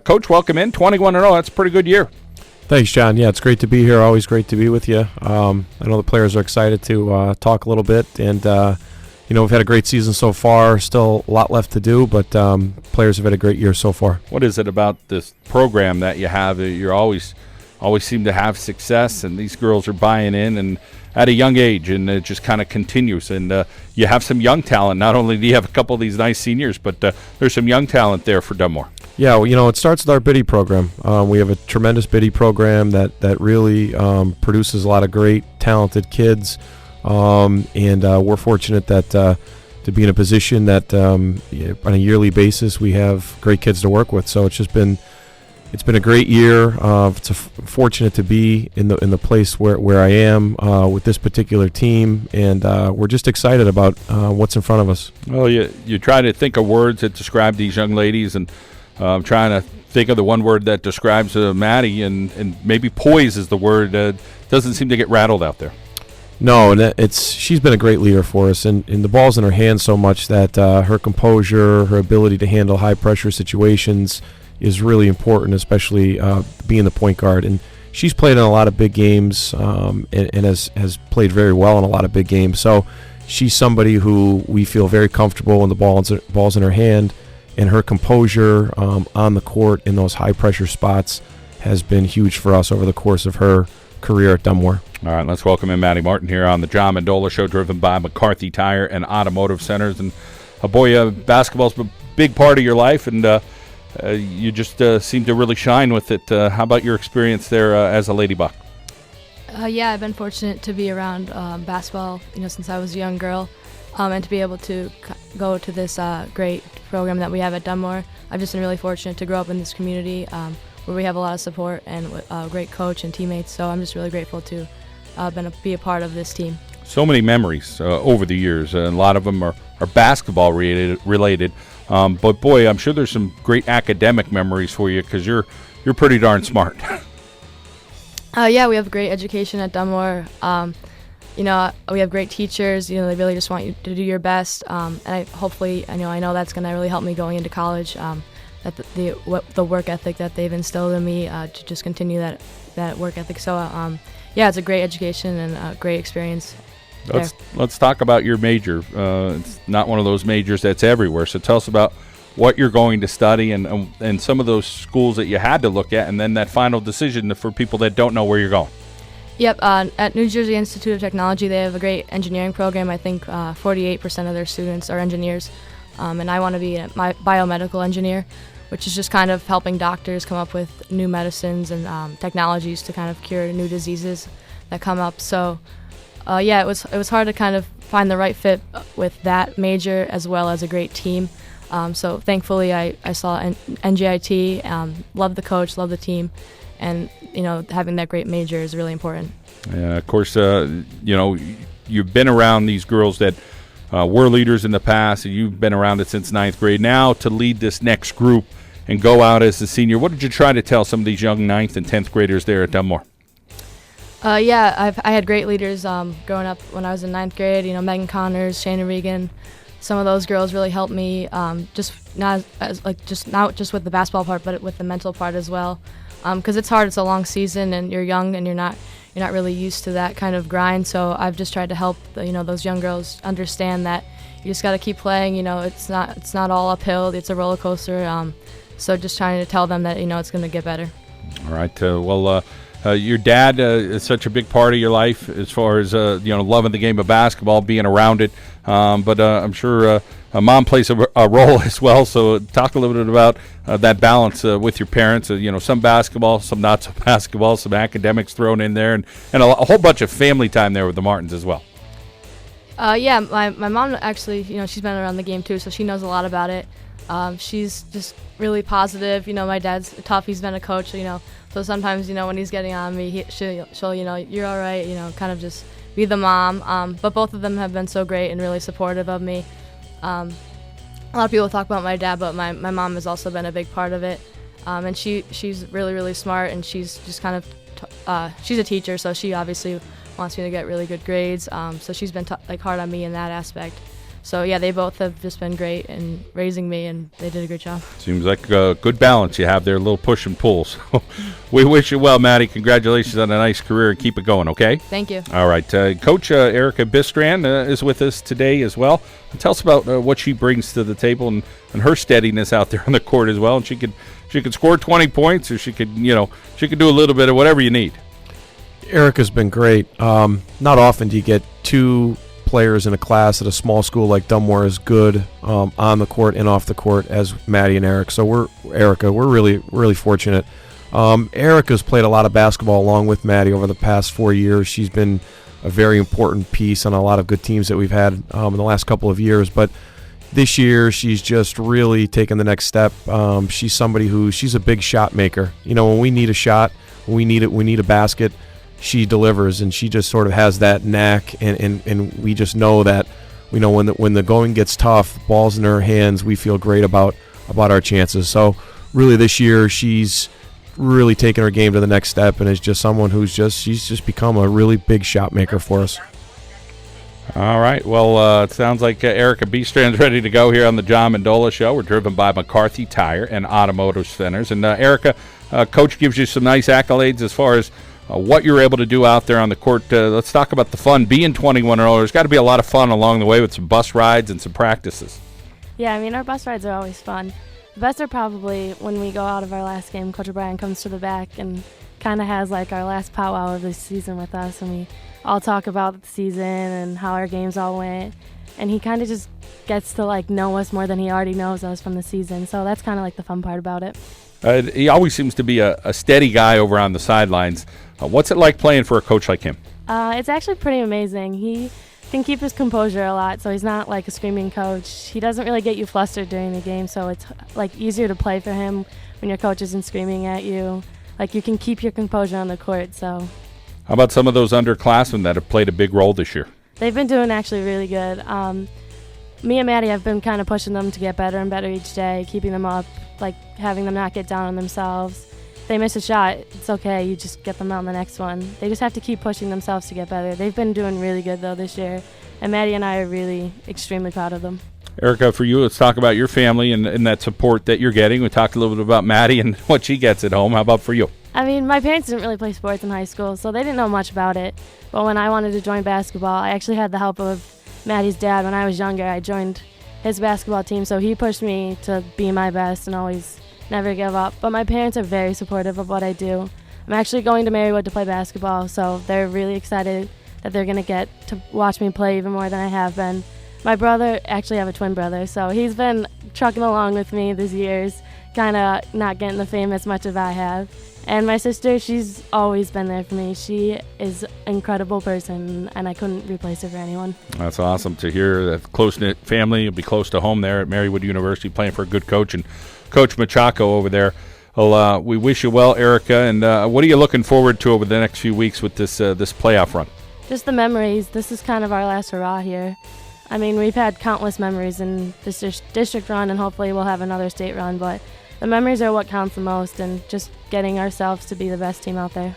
Coach, welcome in, 21-0. That's a pretty good year. Thanks, John. Yeah, it's great to be here. Always great to be with you. I know the players are excited to talk a little bit, and we've had a great season so far. Still a lot left to do, but players have had a great year so far. What is it about this program that you have? You always seem to have success, and these girls are buying in and at a young age, and it just kind of continues. And you have some young talent. Not only do you have a couple of these nice seniors, but there's some young talent there for Dunmore. Yeah, well, it starts with our biddy program. We have a tremendous biddy program that really produces a lot of great, talented kids, and we're fortunate that to be in a position that on a yearly basis we have great kids to work with. So it's been a great year. It's fortunate to be in the place where I am with this particular team, and we're just excited about what's in front of us. Well, you try to think of words that describe these young ladies, and I'm trying to think of the one word that describes Maddie, and maybe poise is the word. Doesn't seem to get rattled out there. No, and she's been a great leader for us, and the ball's in her hands so much that her composure, her ability to handle high-pressure situations is really important, especially being the point guard. And she's played in a lot of big games and has played very well in a lot of big games. So she's somebody who we feel very comfortable when the ball's in her hand, and her composure on the court in those high-pressure spots has been huge for us over the course of her career at Dunmore. All right, let's welcome in Maddie Martin here on the John Mendola Show, driven by McCarthy Tire and Automotive Centers. And, basketball's a big part of your life, and you just seem to really shine with it. How about your experience there as a Lady Buck? Yeah, I've been fortunate to be around basketball, since I was a young girl, and to be able to go to this great program that we have at Dunmore. I've just been really fortunate to grow up in this community where we have a lot of support and a great coach and teammates. So I'm just really grateful to be a part of this team. So many memories over the years, and a lot of them are basketball related. But boy, I'm sure there's some great academic memories for you because you're pretty darn smart. Yeah, we have great education at Dunmore. We have great teachers. They really just want you to do your best. And I know that's going to really help me going into college. That the work ethic that they've instilled in me to just continue that work ethic. So yeah, it's a great education and a great experience. Let's talk about your major. It's not one of those majors that's everywhere. So tell us about what you're going to study and some of those schools that you had to look at, and then that final decision for people that don't know where you're going. Yep, at New Jersey Institute of Technology, they have a great engineering program. I think 48% of their students are engineers, and I want to be a biomedical engineer, which is just kind of helping doctors come up with new medicines and technologies to kind of cure new diseases that come up. So, yeah, it was hard to kind of find the right fit with that major as well as a great team. So thankfully, I saw NJIT, love the coach, love the team, and having that great major is really important. Yeah, of course, you've been around these girls that were leaders in the past, and you've been around it since 9th grade. Now to lead this next group and go out as a senior, what did you try to tell some of these young 9th and 10th graders there at Dunmore? Yeah, I had great leaders growing up when I was in 9th grade. Megan Connors, Shana Regan. Some of those girls really helped me, just not just with the basketball part, but with the mental part as well. Because it's hard. It's a long season, and you're young, and you're not really used to that kind of grind. So I've just tried to help those young girls understand that you just got to keep playing. It's not all uphill. It's a roller coaster. So just trying to tell them that it's going to get better. All right. Your dad is such a big part of your life as far as loving the game of basketball, being around it. But I'm sure mom plays a role as well. So talk a little bit about that balance with your parents. Some basketball, some not so basketball, some academics thrown in there, and a whole bunch of family time there with the Martins as well. Yeah, my mom actually, she's been around the game too, so she knows a lot about it. She's just really positive. My dad's tough. He's been a coach, so sometimes, when he's getting on me, she'll you're all right, kind of just be the mom. But both of them have been so great and really supportive of me. A lot of people talk about my dad, but my mom has also been a big part of it. And she's really, really smart, and she's just kind of she's a teacher, so she obviously wants me to get really good grades. So she's been hard on me in that aspect. So yeah, they both have just been great in raising me, and they did a great job. Seems like a good balance you have there, a little push and pull. So we wish you well, Maddie. Congratulations on a nice career, and keep it going, okay? Thank you. All right. Coach Erika Bistran is with us today as well. Tell us about what she brings to the table and her steadiness out there on the court as well. And she could score 20 points, or she could do a little bit of whatever you need. Erika's been great. Not often do you get two players in a class at a small school like Dunmore as good on the court and off the court as Maddie and Erika. So we're really fortunate. Erika's played a lot of basketball along with Maddie over the past 4 years. She's been a very important piece on a lot of good teams that we've had in the last couple of years. But this year, she's just really taken the next step. She's somebody she's a big shot maker. When we need a shot, when we need a basket, she delivers, and she just sort of has that knack, and we just know that, when the going gets tough, ball's in her hands, we feel great about our chances. So really this year, she's really taken her game to the next step, and is just someone she's just become a really big shot maker for us. All right. Well, it sounds like Erika Bistran's ready to go here on the John Mendola Show. We're driven by McCarthy Tire and Automotive Centers. And Erika, Coach gives you some nice accolades as far as what you're able to do out there on the court. Let's talk about the fun. Being 21 and older, there's got to be a lot of fun along the way with some bus rides and some practices. Yeah, I mean, our bus rides are always fun. The best are probably when we go out of our last game, Coach O'Brien comes to the back and kind of has like our last powwow of the season with us, and we all talk about the season and how our games all went, and he kind of just gets to like know us more than he already knows us from the season. So that's kind of like the fun part about it. He always seems to be a steady guy over on the sidelines. What's it like playing for a coach like him? It's actually pretty amazing. He can keep his composure a lot, so he's not like a screaming coach. He doesn't really get you flustered during the game, so it's like easier to play for him when your coach isn't screaming at you. Like, you can keep your composure on the court. So how about some of those underclassmen that have played a big role this year? They've been doing actually really good. Me and Maddie have been kind of pushing them to get better and better each day, keeping them up, like having them not get down on themselves. If they miss a shot, it's okay. You just get them on the next one. They just have to keep pushing themselves to get better. They've been doing really good, though, this year. And Maddie and I are really extremely proud of them. Erika, for you, let's talk about your family and that support that you're getting. We talked a little bit about Maddie and what she gets at home. How about for you? I mean, my parents didn't really play sports in high school, so they didn't know much about it. But when I wanted to join basketball, I actually had the help of Maddie's dad. When I was younger, I joined his basketball team, so he pushed me to be my best and always never give up. But my parents are very supportive of what I do. I'm actually going to Marywood to play basketball, so they're really excited that they're going to get to watch me play even more than I have been. My brother, actually I have a twin brother, so he's been trucking along with me these years, kind of not getting the fame as much as I have. And my sister, she's always been there for me. She is an incredible person, and I couldn't replace her for anyone. That's awesome to hear. That close-knit family. You'll be close to home there at Marywood University, playing for a good coach, and Coach Machako over there. Well, we wish you well, Erika. And what are you looking forward to over the next few weeks with this playoff run? Just the memories. This is kind of our last hurrah here. I mean, we've had countless memories in this district run, and hopefully we'll have another state run, but the memories are what counts the most, and just getting ourselves to be the best team out there.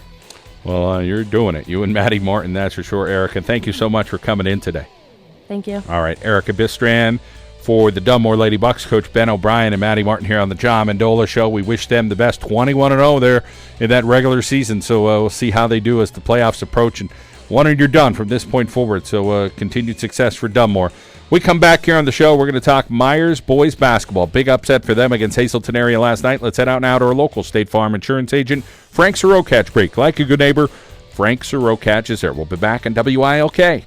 Well, you're doing it. You and Maddie Martin, that's for sure, Erika. Thank you so much for coming in today. Thank you. All right, Erika Bistran for the Dunmore Lady Bucks, Coach Ben O'Brien and Maddie Martin here on the John Mendola Show. We wish them the best, 21-0 there in that regular season, so we'll see how they do as the playoffs approach. And one and you're done from this point forward, so continued success for Dunmore. We come back here on the show. We're going to talk Myers boys basketball. Big upset for them against Hazelton area last night. Let's head out now to our local State Farm insurance agent, Frank Sirokatch break. Like a good neighbor, Frank Sirokatch is there. We'll be back on WILK.